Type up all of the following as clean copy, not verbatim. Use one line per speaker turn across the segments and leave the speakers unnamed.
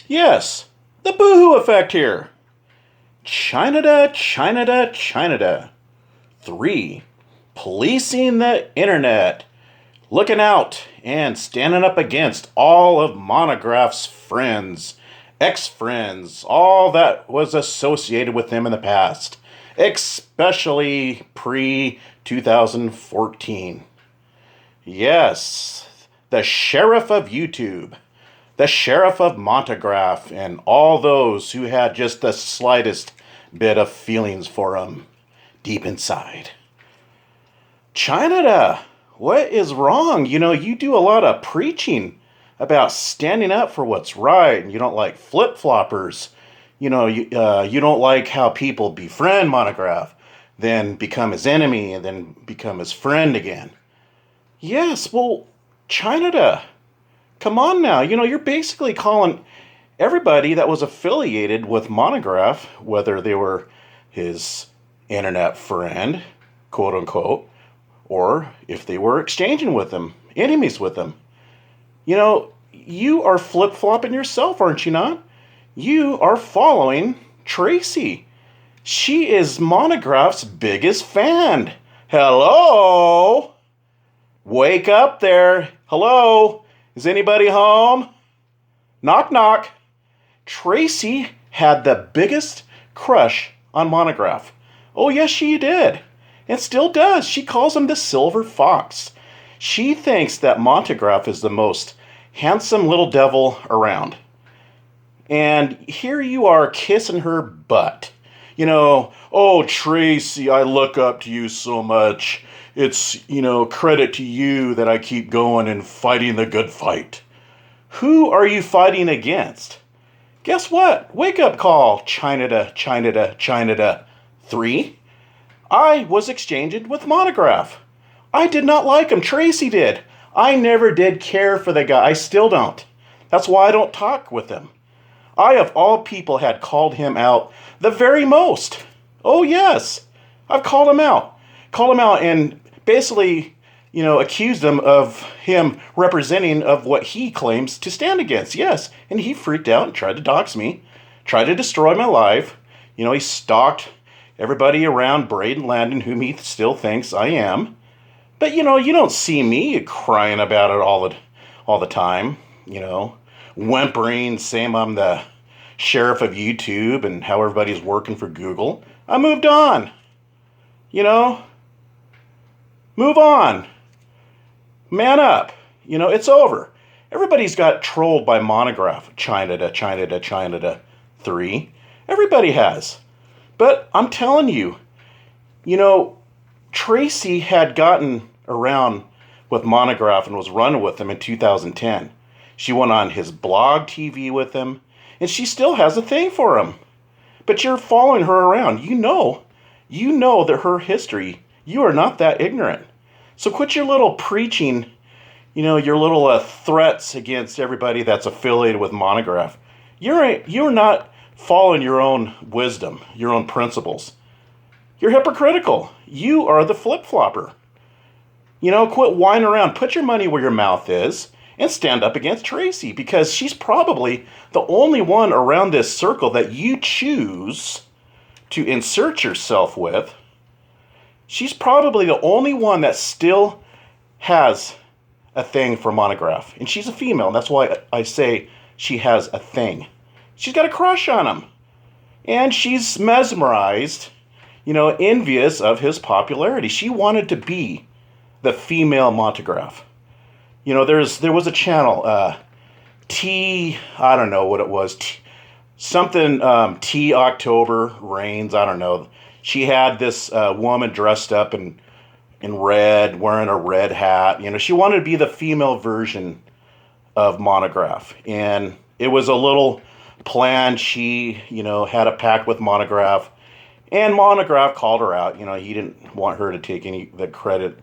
Yes, the boohoo effect here. Chinada 3. Policing the internet. Looking out and standing up against all of Montagraph's friends, ex-friends, all that was associated with him in the past, especially pre-2014. Yes, the sheriff of YouTube, the sheriff of Montagraph, and all those who had just the slightest bit of feelings for him deep inside. China, what is wrong? You do a lot of preaching about standing up for what's right, and you don't like flip-floppers. You don't like how people befriend Monograph, then become his enemy, and then become his friend again. Yes, well, China, come on now. You're basically calling everybody that was affiliated with Monograph, whether they were his internet friend, quote unquote, or if they were exchanging with him, enemies with him. You are flip-flopping yourself, aren't you not? You are following Tracy. She is Monograph's biggest fan. Hello? Wake up there. Hello? Is anybody home? Knock, knock. Tracy had the biggest crush on Monograph. Oh, yes, she did. And still does. She calls him the Silver Fox. She thinks that Montagraph is the most handsome little devil around. And here you are kissing her butt. Oh, Tracy, I look up to you so much. It's, credit to you that I keep going and fighting the good fight. Who are you fighting against? Guess what? Wake up call, Chinada 3. I was exchanging with Monograph. I did not like him. Tracy did. I never did care for the guy. I still don't. That's why I don't talk with him. I, of all people, had called him out the very most. Oh, yes. I've called him out. Called him out and basically, accused him of him representing of what he claims to stand against. Yes. And he freaked out and tried to dox me. Tried to destroy my life. He stalked everybody around Braden Landon, whom he still thinks I am. But, you don't see me crying about it all the time, whimpering, saying I'm the sheriff of YouTube and how everybody's working for Google. I moved on. Move on. Man up. It's over. Everybody's got trolled by Monograph. China 3. Everybody has. But I'm telling you, Tracy had gotten around with Monograph and was running with him in 2010. She went on his blog TV with him, and she still has a thing for him. But you're following her around. You know that her history, you are not that ignorant. So quit your little preaching, your little threats against everybody that's affiliated with Monograph. You're not following your own wisdom, your own principles. You're hypocritical. You are the flip-flopper. Quit whining around. Put your money where your mouth is and stand up against Tracy, because she's probably the only one around this circle that you choose to insert yourself with. She's probably the only one that still has a thing for Monograph. And she's a female, and that's why I say she has a thing. She's got a crush on him. And she's mesmerized, envious of his popularity. She wanted to be the female Montagraph. There was a channel, I don't know what it was, something, T October, Reignz, I don't know. She had this woman dressed up in red, wearing a red hat. She wanted to be the female version of Monograph. And it was a little plan. She, had a pact with Monograph. And Monograph called her out. He didn't want her to take any the credit,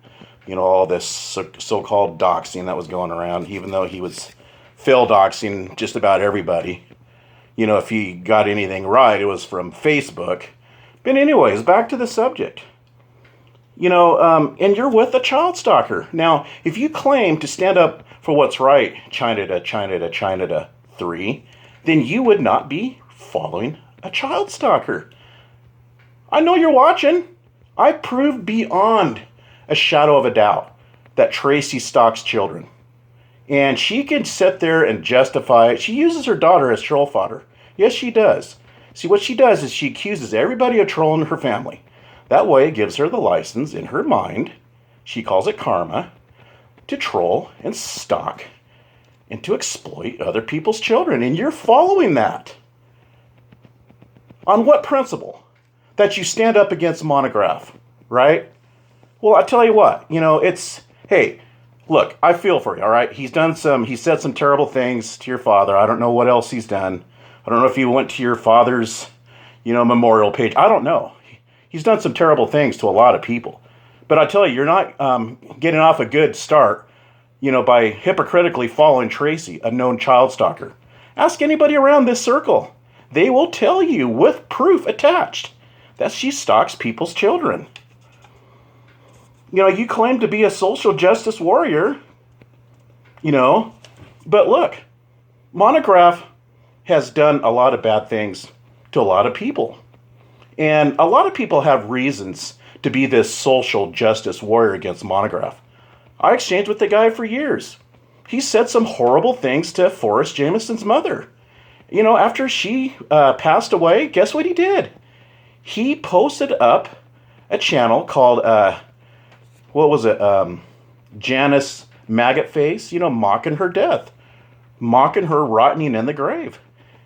all this so-called doxing that was going around, even though he was fail doxing just about everybody. If he got anything right, it was from Facebook. But anyways, back to the subject. And you're with a child stalker. Now, if you claim to stand up for what's right, China 3, then you would not be following a child stalker. I know you're watching. I proved beyond a shadow of a doubt that Tracy stalks children. And she can sit there and justify it. She uses her daughter as troll fodder. Yes, she does. See, what she does is she accuses everybody of trolling her family. That way it gives her the license in her mind, she calls it karma, to troll and stalk and to exploit other people's children. And you're following that. On what principle? That you stand up against Montagraph, right? Well, I tell you what, hey, look, I feel for you, all right? He said some terrible things to your father. I don't know what else he's done. I don't know if he went to your father's, memorial page. I don't know. He's done some terrible things to a lot of people. But I tell you, you're not getting off a good start, by hypocritically following Tracy, a known child stalker. Ask anybody around this circle. They will tell you with proof attached that she stalks people's children. You claim to be a social justice warrior, but look, Montagraph has done a lot of bad things to a lot of people. And a lot of people have reasons to be this social justice warrior against Montagraph. I exchanged with the guy for years. He said some horrible things to Forrest Jameson's mother. After she passed away, guess what he did? He posted up a channel called, Janice Maggot Face, mocking her death, mocking her rotting in the grave.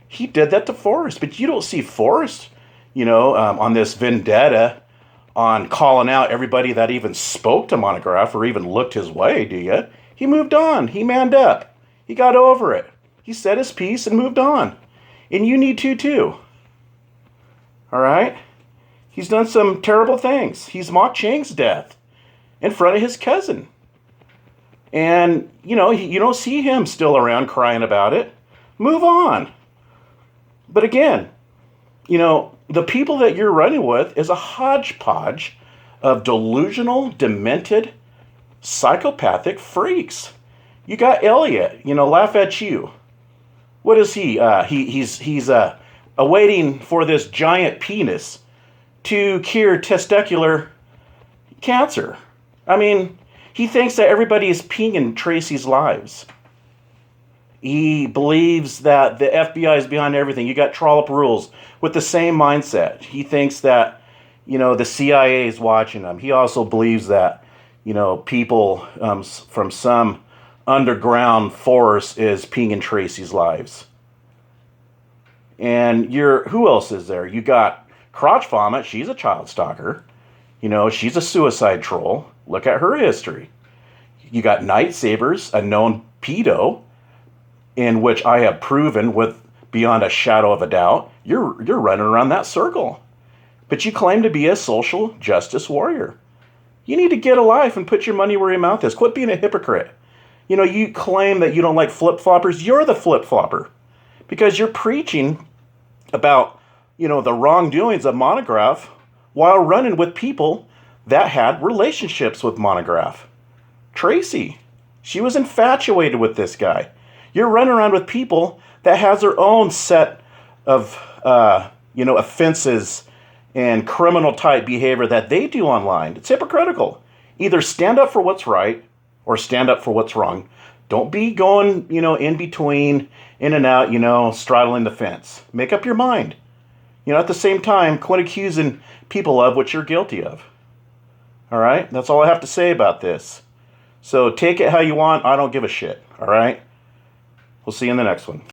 He did that to Forrest, but you don't see Forrest, on this vendetta on calling out everybody that even spoke to Montagraph or even looked his way, do you? He moved on. He manned up. He got over it. He said his piece and moved on. And you need to, too. All right? He's done some terrible things. He's mocked Chang's death in front of his cousin. And, you don't see him still around crying about it. Move on. But again, the people that you're running with is a hodgepodge of delusional, demented, psychopathic freaks. You got Elliot, laugh at you. What is he? He's awaiting for this giant penis to cure testicular cancer. I mean, he thinks that everybody is pinging Tracy's lives. He believes that the FBI is behind everything. You got trollop rules with the same mindset. He thinks that, the CIA is watching him. He also believes that, people from some underground force is pinging Tracy's lives. And who else is there? You got Crotch Vomit. She's a child stalker. She's a suicide troll. Look at her history. You got Night Sabers, a known pedo, in which I have proven with beyond a shadow of a doubt, you're running around that circle. But you claim to be a social justice warrior. You need to get a life and put your money where your mouth is. Quit being a hypocrite. You claim that you don't like flip-floppers. You're the flip-flopper. Because you're preaching about, the wrongdoings of Montagraph while running with people that had relationships with Montagraph. Tracy, she was infatuated with this guy. You're running around with people that has their own set of, offenses and criminal type behavior that they do online. It's hypocritical. Either stand up for what's right or stand up for what's wrong. Don't be going, in between, in and out, straddling the fence. Make up your mind. At the same time, quit accusing people of what you're guilty of. All right? That's all I have to say about this. So take it how you want. I don't give a shit. All right? We'll see you in the next one.